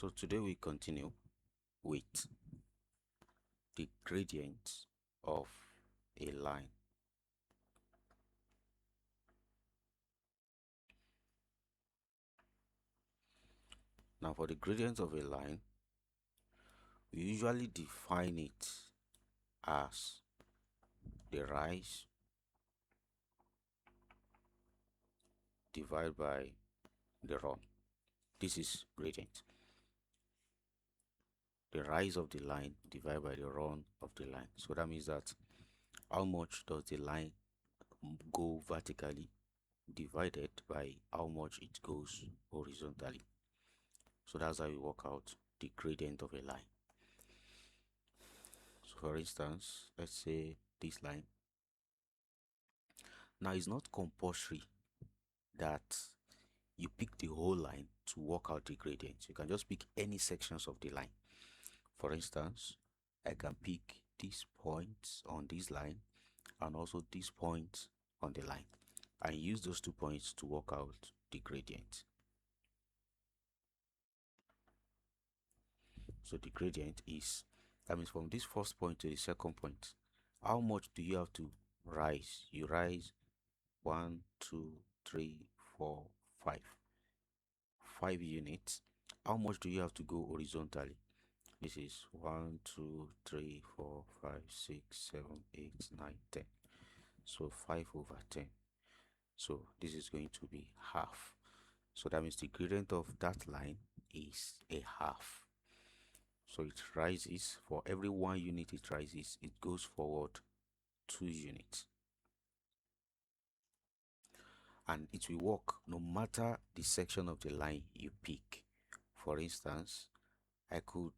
So today we continue with the gradient of a line. Now for the gradient of a line, we usually define it as the rise divided by the run. This is gradient. The rise of the line divided by the run of the line. So that means that how much does the line go vertically divided by how much it goes horizontally. So that's how we work out the gradient of a line. So for instance, let's say this line. Now it's not compulsory that you pick the whole line to work out the gradient. You can just pick any sections of the line. For instance, I can pick these points on this line and also these points on the line and use those 2 points to work out the gradient. So the gradient is, that means from this first point to the second point, how much do you have to rise? You rise 1, 2, 3, 4, 5. 5 units. How much do you have to go horizontally? This is 1, 2, 3, 4, 5, 6, 7, 8, 9, 10. So 5 over 10. So this is going to be half. So that means the gradient of that line is a half. So it rises, for every 1 unit it rises, it goes forward 2 units. And it will work no matter the section of the line you pick. For instance, I could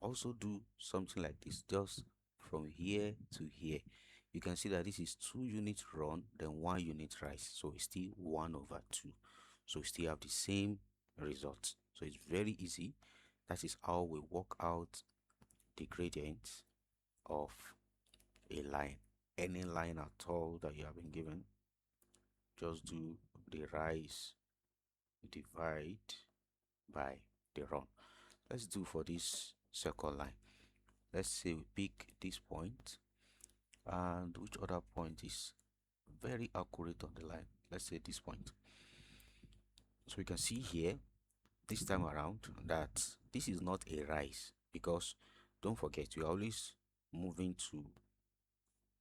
also do something like this, just from here to here. You can see that this is 2 units run, then 1 unit rise. So it's still 1 over 2. So we still have the same result. So it's very easy. That is how we work out the gradient of a line. Any line at all that you have been given, just do the rise divide by the run. Let's do for this second line. Let's say we pick this point, and which other point is very accurate on the line? Let's say this point. So we can see here this time around that this is not a rise, because don't forget, we are always moving to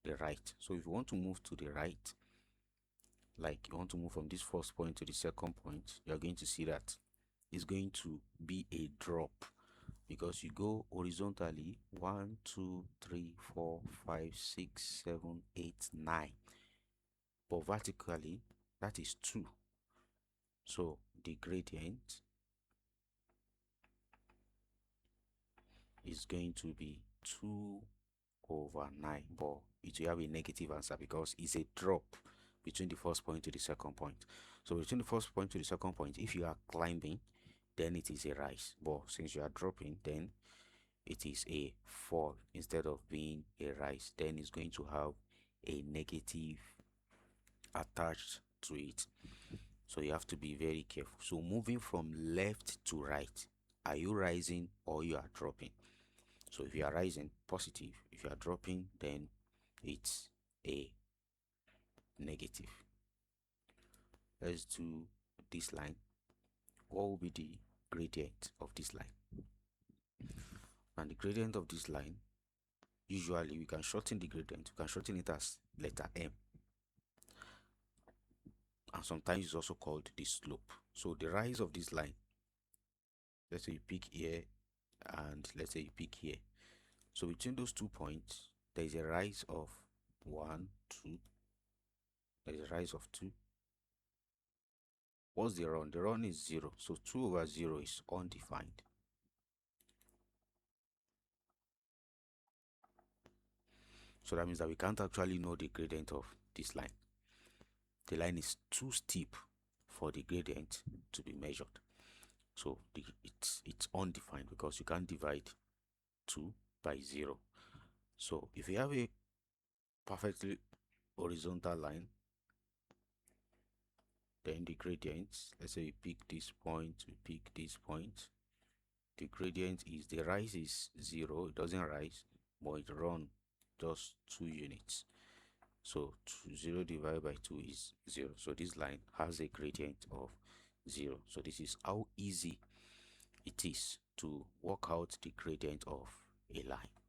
the right. So if you want to move to the right, like you want to move from this first point to the second point, you're going to see that it's going to be a drop, because you go horizontally 1, 2, 3, 4, 5, 6, 7, 8, 9, but vertically that is 2. So the gradient is going to be 2 over 9, but it will have a negative answer because it's a drop between the first point to the second point. So between the first point to the second point, if you are climbing, then it is a rise, but since you are dropping, then it is a fall instead of being a rise. Then it's going to have a negative attached to it. So you have to be very careful. So moving from left to right, are you rising or you are dropping? So if you are rising, positive. If you are dropping, then it's a negative. Let's do this line. What will be the gradient of this line? And the gradient of this line, usually we can shorten the gradient. We can shorten it as letter M. And sometimes it's also called the slope. So the rise of this line, let's say you pick here and let's say you pick here. So between those 2 points, there is a rise of 1, 2. There is a rise of 2. What's the run? The run is 0. So 2 over 0 is undefined. So that means that we can't actually know the gradient of this line. The line is too steep for the gradient to be measured. So it's undefined because you can't divide 2 by 0. So if you have a perfectly horizontal line, then the gradients, let's say we pick this point, we pick this point, the gradient is the rise is 0, it doesn't rise, but it run just 2 units. So 0 divided by 2 is 0. So this line has a gradient of 0. So this is how easy it is to work out the gradient of a line.